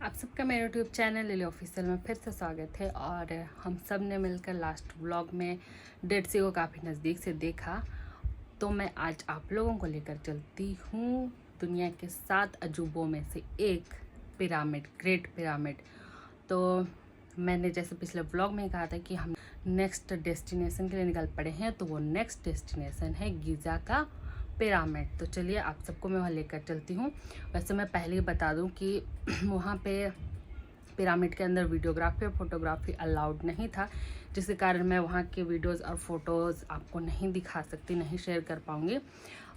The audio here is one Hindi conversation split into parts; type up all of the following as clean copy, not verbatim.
आप सबका मेरे यूट्यूब चैनल लिली ऑफिशियल में फिर से स्वागत है। और हम सब ने मिलकर लास्ट व्लॉग में डेड सी को काफ़ी नज़दीक से देखा, तो मैं आज आप लोगों को लेकर चलती हूँ दुनिया के 7 अजूबों में से एक पिरामिड, ग्रेट पिरामिड। तो मैंने जैसे पिछले व्लॉग में कहा था कि हम नेक्स्ट डेस्टिनेशन के लिए निकल पड़े हैं, तो वो नेक्स्ट डेस्टिनेशन है गीज़ा का पिरामिड। तो चलिए आप सबको मैं वहाँ लेकर चलती हूँ। वैसे मैं पहले ही बता दूँ कि वहाँ पे पिरामिड के अंदर वीडियोग्राफी और फोटोग्राफी अलाउड नहीं था, जिसके कारण मैं वहाँ के वीडियोज़ और फ़ोटोज़ आपको नहीं दिखा सकती, नहीं शेयर कर पाऊँगी।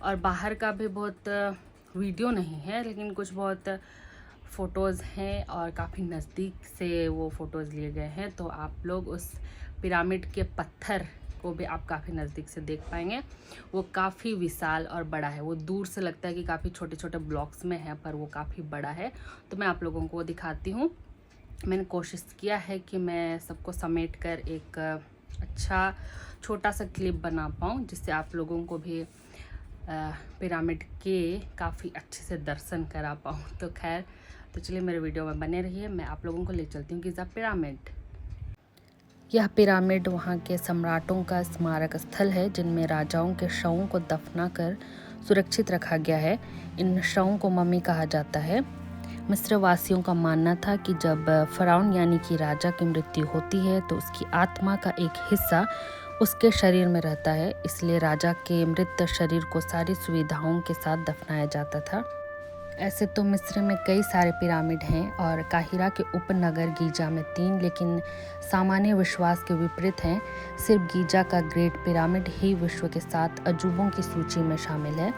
और बाहर का भी बहुत वीडियो नहीं है, लेकिन कुछ बहुत फ़ोटोज़ हैं और काफ़ी नज़दीक से वो फ़ोटोज़ लिए गए हैं। तो आप लोग उस पिरामिड के पत्थर को भी आप काफ़ी नज़दीक से देख पाएंगे। वो काफ़ी विशाल और बड़ा है। वो दूर से लगता है कि काफ़ी छोटे छोटे ब्लॉक्स में है, पर वो काफ़ी बड़ा है। तो मैं आप लोगों को दिखाती हूँ। मैंने कोशिश किया है कि मैं सबको समेट कर एक अच्छा छोटा सा क्लिप बना पाऊँ, जिससे आप लोगों को भी पिरामिड के काफ़ी अच्छे से दर्शन करा पाऊँ। तो खैर, तो चलिए मेरे वीडियो में बने रहिए। मैं आप लोगों को ले चलती हूँ गिज़ा पिरामिड। यह पिरामिड वहाँ के सम्राटों का स्मारक स्थल है, जिनमें राजाओं के शवों को दफना कर सुरक्षित रखा गया है। इन शवों को मम्मी कहा जाता है। मिस्र वासियों का मानना था कि जब फ़राउन यानी कि राजा की मृत्यु होती है, तो उसकी आत्मा का एक हिस्सा उसके शरीर में रहता है। इसलिए राजा के मृत शरीर को सारी सुविधाओं के साथ दफनाया जाता था। ऐसे तो मिस्र में कई सारे पिरामिड हैं और काहिरा के उपनगर गीजा में 3, लेकिन सामान्य विश्वास के विपरीत हैं। सिर्फ गीजा का ग्रेट पिरामिड ही विश्व के 7 अजूबों की सूची में शामिल है।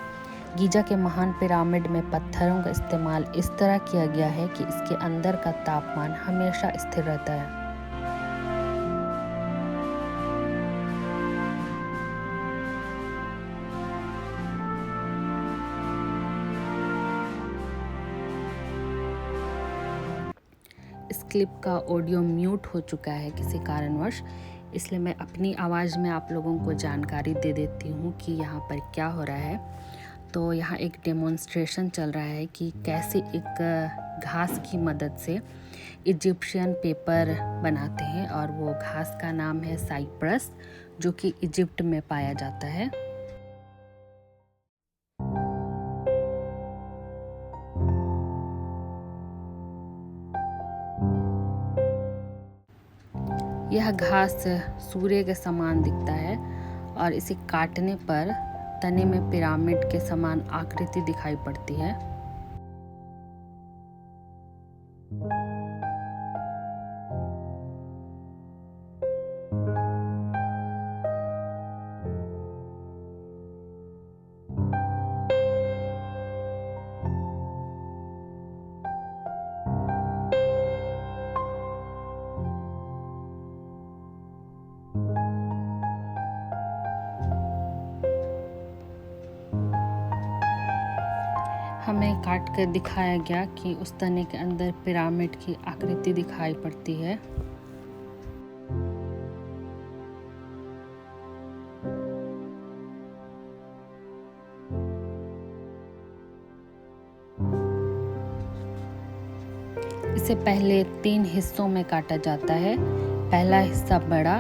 गीजा के महान पिरामिड में पत्थरों का इस्तेमाल इस तरह किया गया है कि इसके अंदर का तापमान हमेशा स्थिर रहता है। इस क्लिप का ऑडियो म्यूट हो चुका है किसी कारणवश, इसलिए मैं अपनी आवाज़ में आप लोगों को जानकारी दे देती हूँ कि यहाँ पर क्या हो रहा है। तो यहाँ एक डेमोन्स्ट्रेशन चल रहा है कि कैसे एक घास की मदद से इजिप्शियन पेपर बनाते हैं, और वो घास का नाम है साइप्रस, जो कि इजिप्ट में पाया जाता है। यह घास सूर्य के समान दिखता है और इसे काटने पर तने में पिरामिड के समान आकृति दिखाई पड़ती है। हमें काट कर दिखाया गया कि उस तने के अंदर पिरामिड की आकृति दिखाई पड़ती है। इसे पहले 3 हिस्सों में काटा जाता है। पहला हिस्सा बड़ा,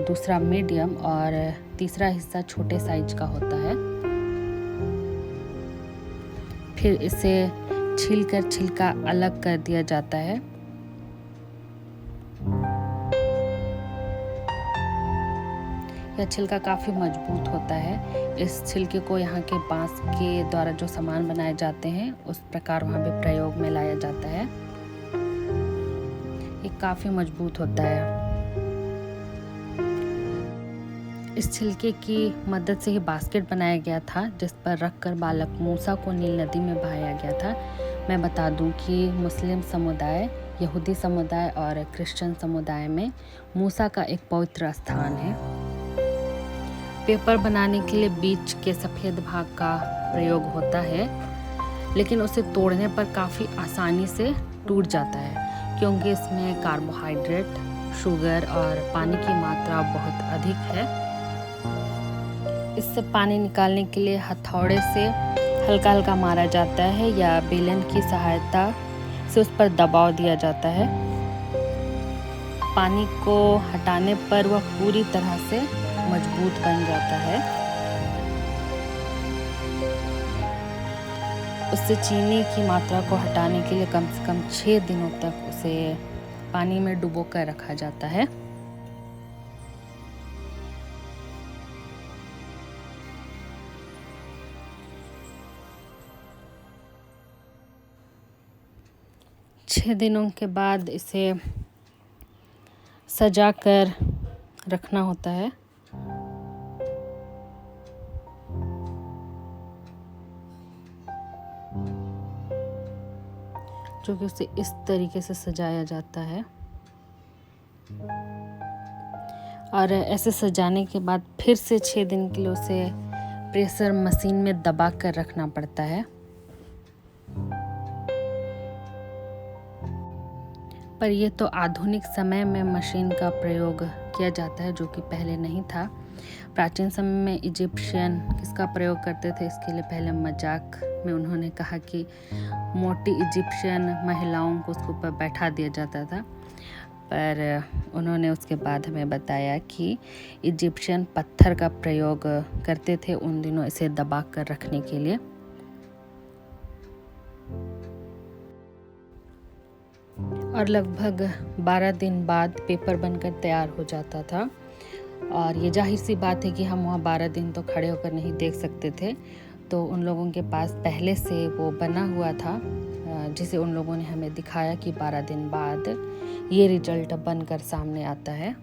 दूसरा मीडियम और तीसरा हिस्सा छोटे साइज का होता है। फिर इसे छीलकर छिलका अलग कर दिया जाता है। यह छिलका काफ़ी मजबूत होता है। इस छिलके को यहाँ के बांस के द्वारा जो सामान बनाए जाते हैं, उस प्रकार वहाँ पे प्रयोग में लाया जाता है। ये काफ़ी मजबूत होता है। इस छिलके की मदद से ही बास्केट बनाया गया था, जिस पर रखकर बालक मूसा को नील नदी में बहाया गया था। मैं बता दूं कि मुस्लिम समुदाय, यहूदी समुदाय और क्रिश्चियन समुदाय में मूसा का एक पवित्र स्थान है। पेपर बनाने के लिए बीच के सफ़ेद भाग का प्रयोग होता है, लेकिन उसे तोड़ने पर काफ़ी आसानी से टूट जाता है, क्योंकि इसमें कार्बोहाइड्रेट, शुगर और पानी की मात्रा बहुत अधिक है। इससे पानी निकालने के लिए हथौड़े से हल्का हल्का मारा जाता है या बेलन की सहायता से उस पर दबाव दिया जाता है। पानी को हटाने पर वह पूरी तरह से मजबूत बन जाता है। उससे चीनी की मात्रा को हटाने के लिए कम से कम 6 दिनों तक उसे पानी में डुबोकर रखा जाता है। छः दिनों के बाद इसे सजा कर रखना होता है। जो कि उसे इस तरीके से सजाया जाता है और ऐसे सजाने के बाद फिर से 6 दिन के लिए उसे प्रेशर मशीन में दबा कर रखना पड़ता है। पर यह तो आधुनिक समय में मशीन का प्रयोग किया जाता है, जो कि पहले नहीं था। प्राचीन समय में इजिप्शियन किसका प्रयोग करते थे, इसके लिए पहले मजाक में उन्होंने कहा कि मोटी इजिप्शियन महिलाओं को उसके ऊपर बैठा दिया जाता था। पर उन्होंने उसके बाद हमें बताया कि इजिप्शियन पत्थर का प्रयोग करते थे उन दिनों इसे दबा कर रखने के लिए। और लगभग 12 दिन बाद पेपर बनकर तैयार हो जाता था। और ये जाहिर सी बात है कि हम वहाँ 12 दिन तो खड़े होकर नहीं देख सकते थे, तो उन लोगों के पास पहले से वो बना हुआ था, जिसे उन लोगों ने हमें दिखाया कि 12 दिन बाद ये रिजल्ट बनकर सामने आता है।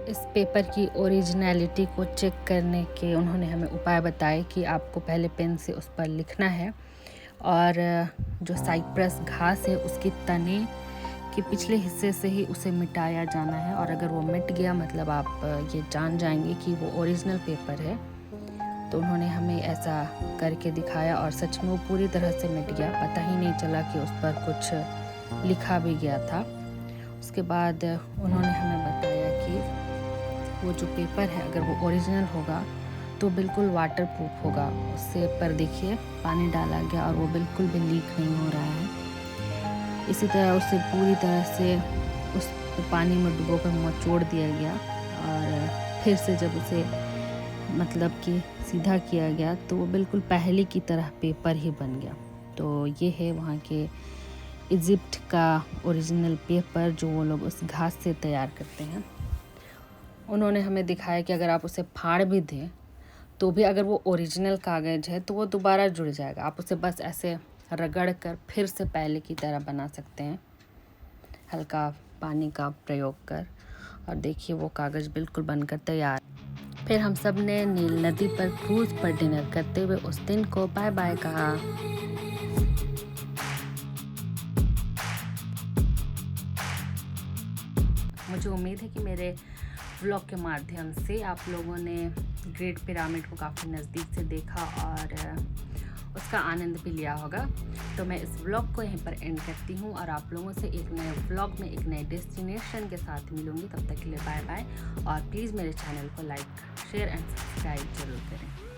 इस पेपर की ओरिजिनलिटी को चेक करने के उन्होंने हमें उपाय बताए कि आपको पहले पेन से उस पर लिखना है और जो साइप्रस घास है उसकी तने के पिछले हिस्से से ही उसे मिटाया जाना है। और अगर वो मिट गया मतलब आप ये जान जाएंगे कि वो ओरिजिनल पेपर है। तो उन्होंने हमें ऐसा करके दिखाया और सच में वो पूरी तरह से मिट गया, पता ही नहीं चला कि उस पर कुछ लिखा भी गया था। उसके बाद उन्होंने हमें बताया कि वो जो पेपर है अगर वो ओरिजिनल होगा तो बिल्कुल वाटर प्रूफ होगा। उससे पर देखिए पानी डाला गया और वो बिल्कुल भी लीक नहीं हो रहा है। इसी तरह उसे पूरी तरह से उस पानी में डुबोकर मचोड़ दिया गया और फिर से जब उसे मतलब कि सीधा किया गया तो वो बिल्कुल पहले की तरह पेपर ही बन गया। तो ये है वहाँ के इजिप्ट का ओरिजिनल पेपर जो वो लोग उस घास से तैयार करते हैं। उन्होंने हमें दिखाया कि अगर आप उसे फाड़ भी दें तो भी अगर वो ओरिजिनल कागज़ है तो वो दोबारा जुड़ जाएगा। आप उसे बस ऐसे रगड़ कर फिर से पहले की तरह बना सकते हैं हल्का पानी का प्रयोग कर। और देखिए वो कागज़ बिल्कुल बनकर तैयार। फिर हम सब ने नील नदी पर क्रूज़ पर डिनर करते हुए उस दिन को बाय बाय कहा। मुझे उम्मीद है कि मेरे व्लॉग के माध्यम से आप लोगों ने ग्रेट पिरामिड को काफ़ी नज़दीक से देखा और उसका आनंद भी लिया होगा। तो मैं इस व्लॉग को यहीं पर एंड करती हूँ और आप लोगों से एक नए व्लॉग में एक नए डेस्टिनेशन के साथ मिलूँगी। तब तक के लिए बाय बाय और प्लीज़ मेरे चैनल को लाइक शेयर एंड सब्सक्राइब जरूर करें।